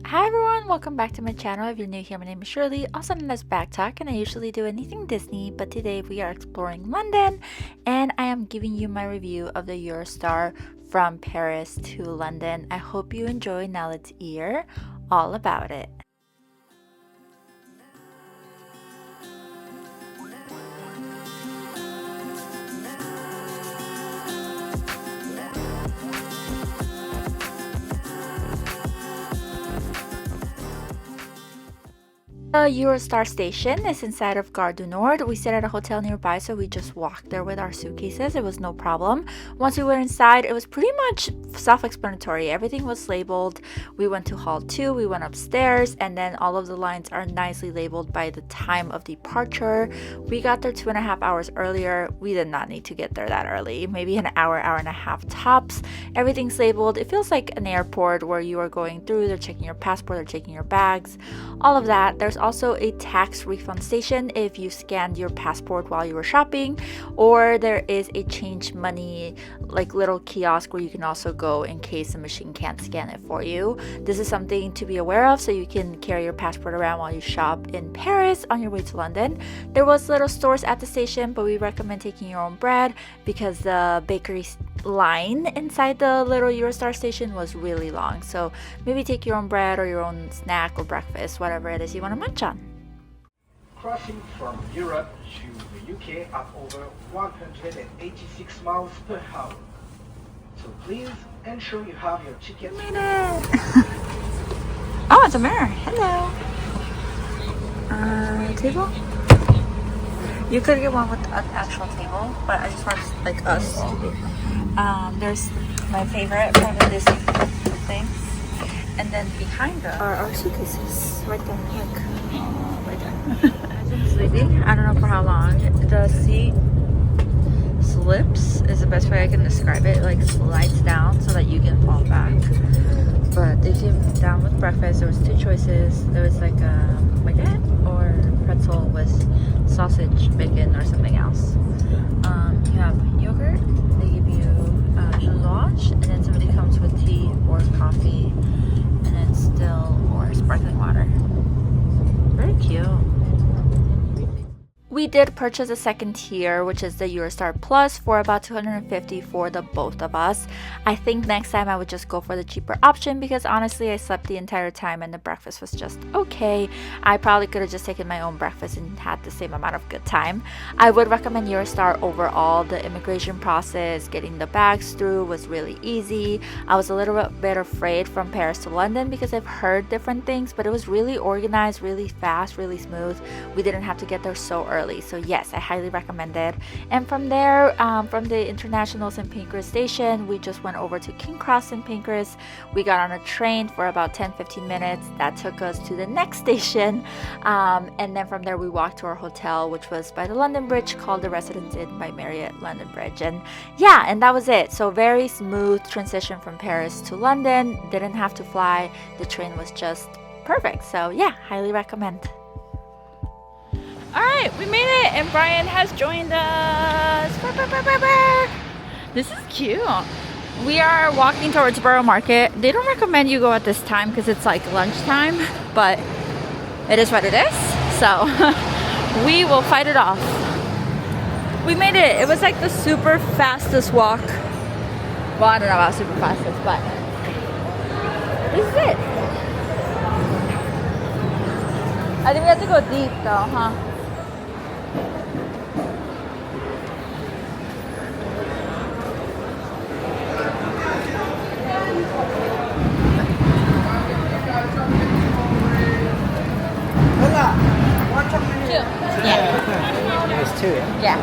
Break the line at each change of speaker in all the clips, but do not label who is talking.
Hi everyone, welcome back to my channel. If you're new here, my name is Shirley, also known as Backttalk, and I usually do anything Disney, but today we are exploring London, and I am giving you my review of the Eurostar from Paris to London. I hope you enjoy. Now let's hear all about it. The Eurostar station is inside of Gare du Nord. We stayed at a hotel nearby, so we just walked there with our suitcases. It was no problem. Once we were inside, it was pretty much self-explanatory. Everything was labeled. We went to hall 2, we went upstairs, and then all of the lines are nicely labeled by the time of departure. We got there 2.5 hours earlier. We did not need to get there that early. Maybe an hour, hour and a half tops. Everything's labeled. It feels like an airport where you are going through. They're checking your passport, they're checking your bags, all of that. There's also a tax refund station if you scanned your passport while you were shopping, or there is a change money like little kiosk where you can also go in case the machine can't scan it for you. This is something to be aware of so you can carry your passport around while you shop in Paris on your way to London. There was little stores at the station, but we recommend taking your own bread because the bakery line inside the little Eurostar station was really long, so maybe take your own bread or your own snack or breakfast, whatever it is you want to munch on.
Crossing from Europe to the UK at over 186 miles per hour. So please ensure you have your ticket.
Made it! Oh, it's a mirror. Hello. Table? You could get one with an actual table, but I just want like us. There's my favorite from the Disney things, and then behind us are our suitcases. Right there, like right there. I'm sleeping. I don't know for how long. The seat slips is the best way I can describe it. It like slides down so that you can fall back. But they came down with breakfast. There was 2 choices. There was like a baguette or pretzel with sausage, bacon, or something else. You have yogurt. They give you jus d'orange, and then somebody comes with tea or coffee, and then still or sparkling water. Very cute. We did purchase a second tier, which is the Eurostar Plus, for about $250 for the both of us. I think next time I would just go for the cheaper option because honestly I slept the entire time and the breakfast was just okay. I probably could have just taken my own breakfast and had the same amount of good time. I would recommend Eurostar overall. The immigration process, getting the bags through was really easy. I was a little bit afraid from Paris to London because I've heard different things, but it was really organized, really fast, really smooth. We didn't have to get there so early. So yes, I highly recommend it. And from there, from the International St. Pancras station, we just went over to King Cross St. Pancras. We got on a train for about 10-15 minutes. That took us to the next station. And then from there, we walked to our hotel, which was by the London Bridge, called the Residence Inn by Marriott London Bridge. And yeah, and that was it. So very smooth transition from Paris to London. Didn't have to fly. The train was just perfect. So yeah, highly recommend. Alright, we made it, and Brian has joined us. This is cute. We are walking towards Borough Market. They don't recommend you go at this time because it's like lunchtime, but it is what it is. So we will fight it off. We made it. It was like the super fastest walk. Well, I don't know about super fastest, but this is it. I think we have to go deep though, huh?
Yeah. There's 2, yeah?
Yeah.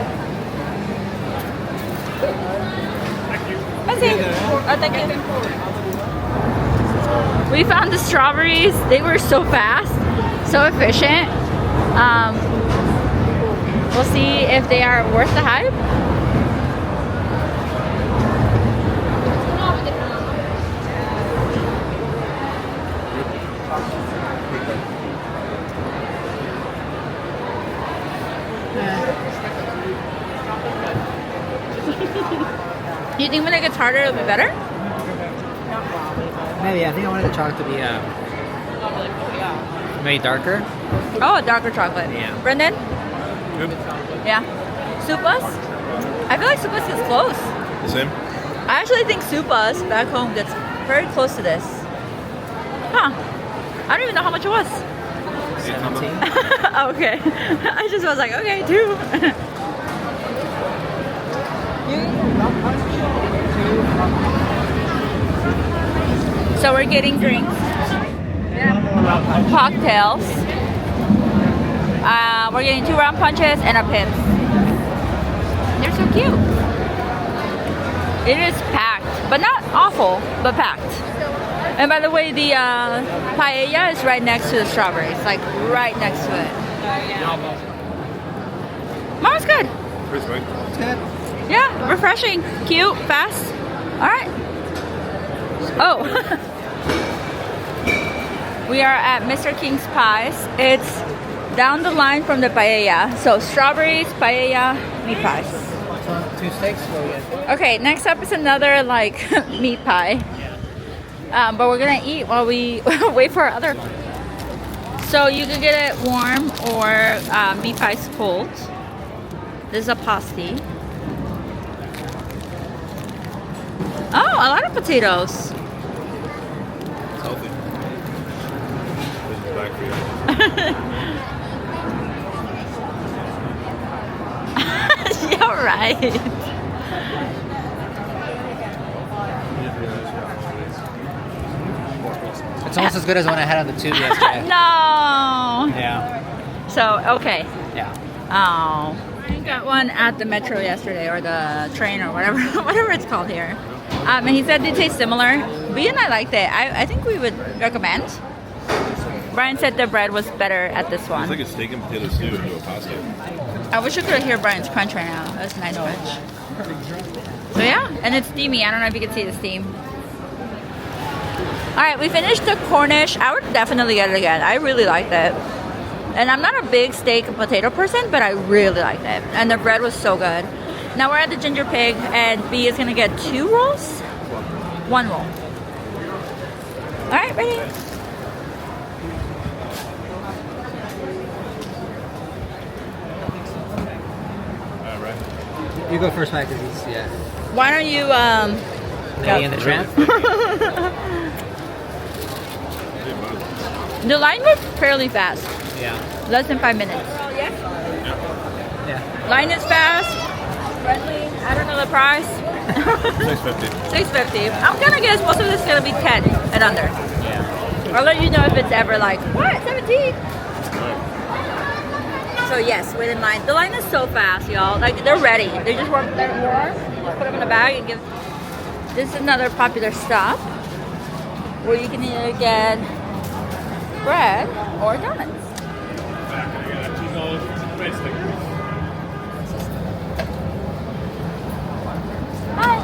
Vesssi. Oh, thank you. We found the strawberries. They were so fast, so efficient. We'll see if they are worth the hype. You think when it gets harder it'll be better?
Maybe. I think I wanted the chocolate to be Maybe darker?
Oh, a darker chocolate.
Yeah.
Brendan?
Good.
Yeah. Supas? I feel like Supas gets close.
The same?
I actually think Supas back home gets very close to this. Huh. I don't even know how much it was.
17.
Okay. I just was like, okay, 2. So we're getting drinks. Cocktails. We're getting 2 round punches and a pips. They're so cute. It is packed, but not awful, but packed. And by the way, the paella is right next to the strawberries, like right next to it. Mama's good.
Pretty sweet.
Yeah, refreshing, cute, fast. All right. Oh. We are at Mr. King's Pies. It's down the line from the paella. So strawberries, paella, meat pies.
2 steaks for you.
Okay, next up is another like meat pie. But we're gonna eat while we wait for our other. So you can get it warm or meat pies cold. This is a pasty. Oh, a lot of potatoes.
It's healthy. This is black for you.
Yeah, right.
It's almost as good as the one I had on the tube yesterday.
No.
Yeah.
So okay.
Yeah.
Oh, I got one at the metro yesterday, or the train, or whatever, whatever it's called here. And he said they taste similar. B and I liked it. I think we would recommend. Brian said the bread was better at this
It's
one.
like a steak and potato stew into a pasta.
I wish you could hear Brian's crunch right now. That's a nice crunch. So yeah, and it's steamy. I don't know if you can see the steam. All right, we finished the Cornish. I would definitely get it again. I really liked it. And I'm not a big steak and potato person, but I really liked it. And the bread was so good. Now we're at the Ginger Pig, and B is gonna get 2 rolls, 1 roll. All right, ready?
All right.
You go first, Mike, because he's, yeah.
Why don't you
Lady in the Tramp?
The line was fairly fast,
Yeah.
less than 5 minutes.
Yeah.
Line is fast, friendly. I don't know the price.
$6.50.
$6.50. I'm gonna guess most of this is gonna be 10 and under.
Yeah.
I'll let you know if it's ever like, what, 17? So yes, wait in line. The line is so fast, y'all. Like, they're ready. They're just warm. They're warm. Just put them in a bag and give. This is another popular stop where you can either get bread or donuts. Hi.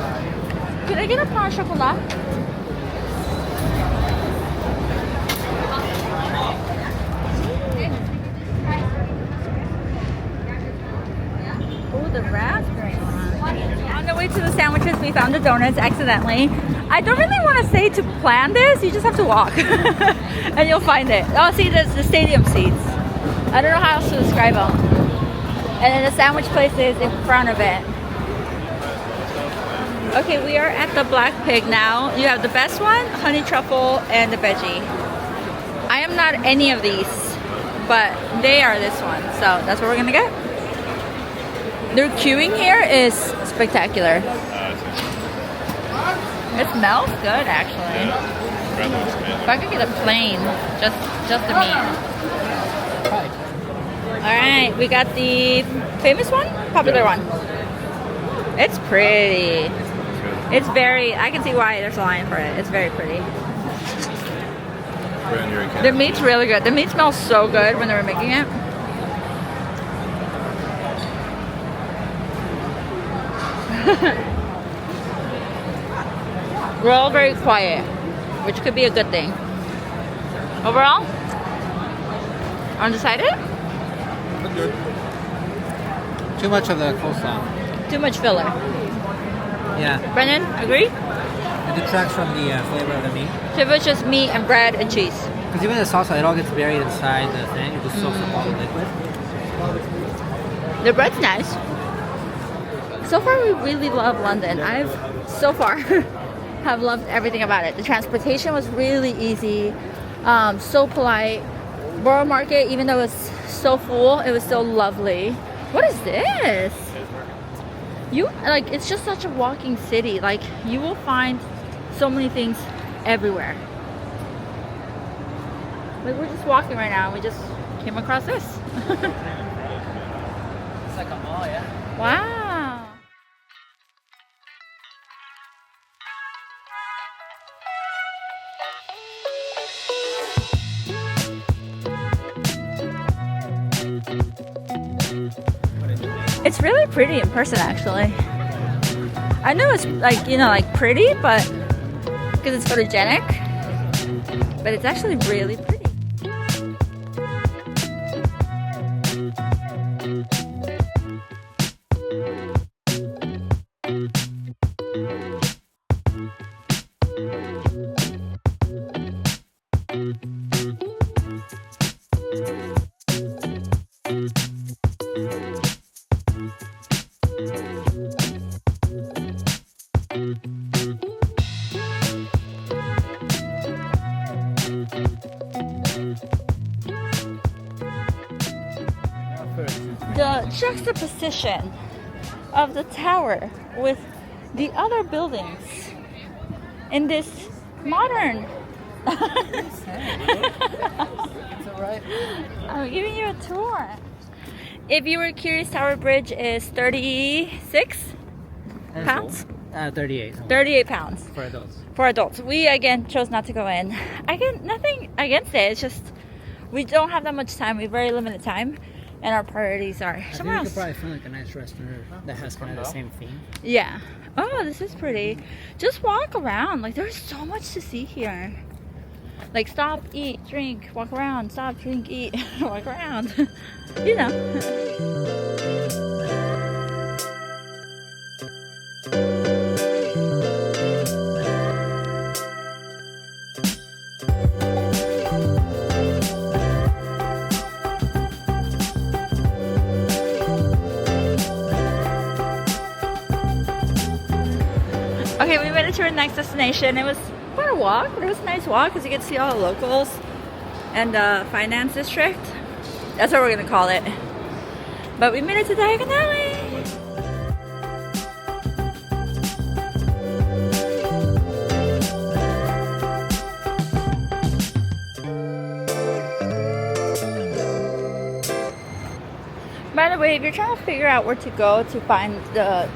Could I get a pain au chocolat? Oh, the raspberry one. On the way to the sandwiches, we found the donuts accidentally. I don't really want to say to plan this. You just have to walk, and you'll find it. Oh, see, there's the stadium seats. I don't know how else to describe them. And then the sandwich place is in front of it. Okay, we are at the Black Pig now. You have the best one, honey truffle, and the veggie. I am not any of these, but they are this one, so that's what we're gonna get. Their queuing here is spectacular. It smells good, actually. If I could get a plain, just the meat. All right, we got the famous one, popular one. It's pretty. It's very, I can see why there's a line for it. It's very pretty. The meat's really good. The meat smells so good when they were making it. We're all very quiet, which could be a good thing. Overall, undecided?
Good.
Too much of the coleslaw.
Too much filler.
Yeah.
Brennan, agree?
It detracts from the flavor of the meat.
So if it's just meat and bread and cheese.
Because even the salsa, it all gets buried inside the thing. It just soaks up all the liquid.
The bread's nice. So far, we really love London. I've so far have loved everything about it. The transportation was really easy, so polite. Borough Market, even though it was so full, it was still lovely. What is this? It's just such a walking city. Like, you will find so many things everywhere. Like, we're just walking right now and we just came across this.
It's like a mall, yeah.
Wow. It's really pretty in person, actually. I know it's like pretty, but because it's photogenic, but it's actually really pretty. The juxtaposition of the tower with the other buildings in this modern.
It's alright.
I'm giving you a tour. If you were curious, Tower Bridge is 36 pounds.
38.
38 pounds
For adults.
for adults. We again chose not to go in. Nothing against it. It's just we don't have that much time. We have very limited time, and our priorities are somewhere
I think
else.
you could probably find like a nice restaurant that has kind of the same theme.
Yeah. Oh, this is pretty. Just walk around. Like, there's so much to see here. Like, stop, eat, drink, walk around. Stop, drink, eat, walk around. You know. Okay, we made it to our next destination. It was quite a walk, but it was a nice walk because you get to see all the locals and the finance district. That's what we're gonna call it. But we made it to Diagon Alley. By the way, if you're trying to figure out where to go to find the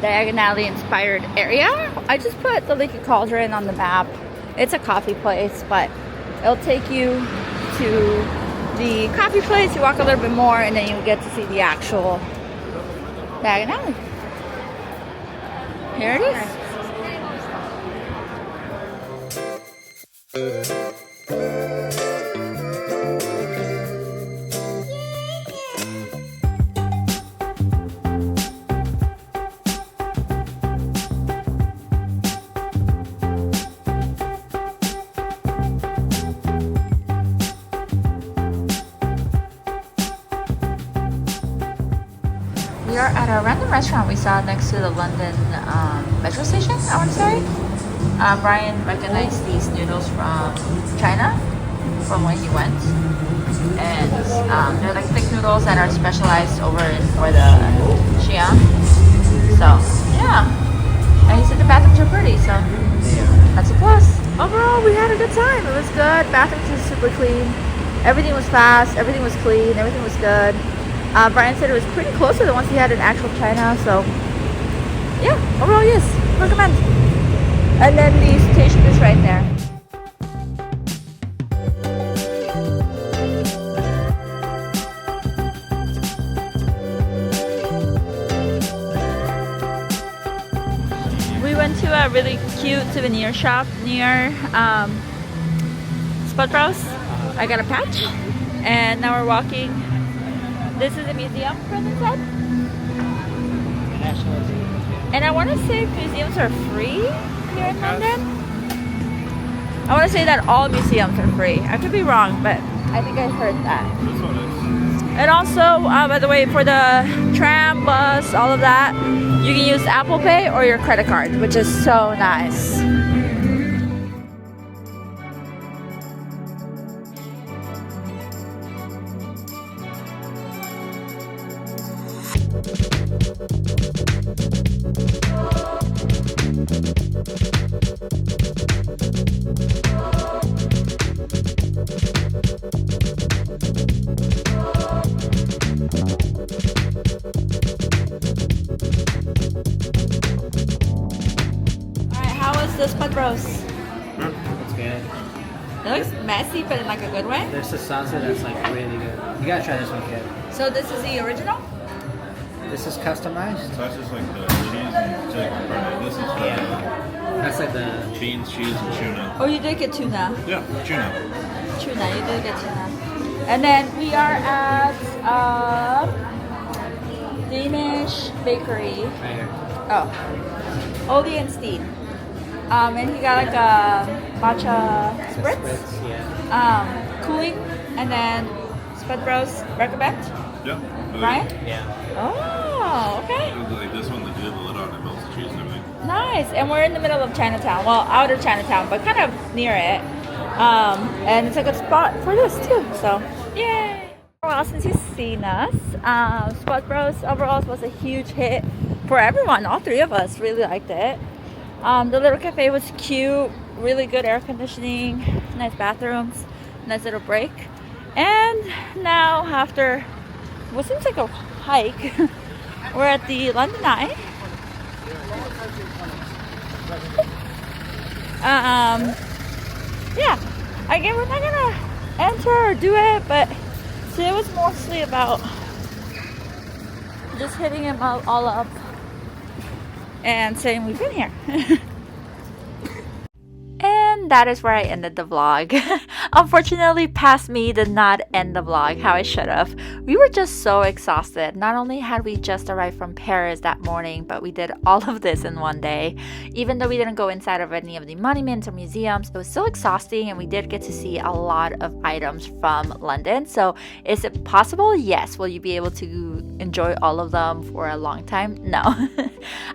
Diagon Alley inspired area, I just put the Leaky Cauldron on the map. It's a coffee place, but it'll take you to the coffee place. You walk a little bit more and then you get to see the actual Diagon Alley. Here it is. We are at a random restaurant we saw next to the London metro station, I want to say. Brian recognized these noodles from China from when he went. And they're like thick noodles that are specialized over for the Xi'an. So, yeah. And he said the bathrooms are pretty, so that's a plus. Overall, we had a good time. It was good. Bathrooms were super clean. Everything was fast. Everything was clean. Everything was good. Brian said it was pretty close to the ones he had in actual China, so yeah, overall yes, recommend. And then the station is right there. We went to a really cute souvenir shop near Spud Rouse. I got a patch, and now we're walking. This is a museum, Brendan said. And I want to say museums are free here in London. I want to say that all museums are free. I could be wrong, but I think I heard that.
This one is.
And also, by the way, for the tram, bus, all of that, you can use Apple Pay or your credit card, which is so nice. This spud roast.
It's good.
It looks messy, but in like a good way.
There's a salsa that's like really good. You gotta try this one, kid.
So this is the original?
This is customized.
So that's just like the cheese and chicken. Right? This is
That's like the
beans, cheese, and tuna.
Oh, you did get tuna.
Yeah, tuna.
Tuna, you did get tuna. And then we are at Danish bakery.
right here.
Oh, Oldie and Steen. And he got like a matcha spritz.
Yeah.
Cooling, and then spud roast recommend.
Yeah.
Right?
Yeah.
Oh, okay.
Like this one, they did the lid on it, melts the cheese and everything.
Nice. And we're in the middle of Chinatown. Well, out of Chinatown, but kind of near it. And it's a good spot for this too. So, yay. Well, since you've seen us, Spud Bros overall was a huge hit for everyone. All three of us really liked it. The little cafe was cute, really good air conditioning, nice bathrooms, nice little break. And now after what seems like a hike, we're at the London Eye. Yeah, again, we're not gonna enter or do it, but today was mostly about just hitting him all up and saying we've been here. And that is where I ended the vlog. Unfortunately, past me did not end the vlog how I should have. We were just so exhausted. Not only had we just arrived from Paris that morning, but we did all of this in one day. Even though we didn't go inside of any of the monuments or museums, it was still exhausting, and we did get to see a lot of items from London. So is it possible? Yes. Will you be able to enjoy all of them for a long time? No.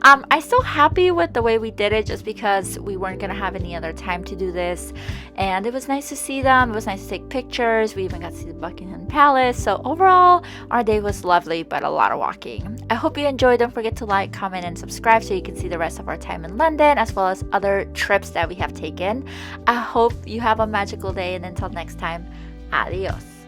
I'm still happy with the way we did it, just because we weren't gonna have any other time to do this, and it was nice to see them. It was nice to take pictures. We even got to see the Buckingham Palace. So overall, our day was lovely, but a lot of walking. I hope you enjoyed. Don't forget to like, comment, and subscribe so you can see the rest of our time in London, as well as other trips that we have taken. I hope you have a magical day, and until next time, adios.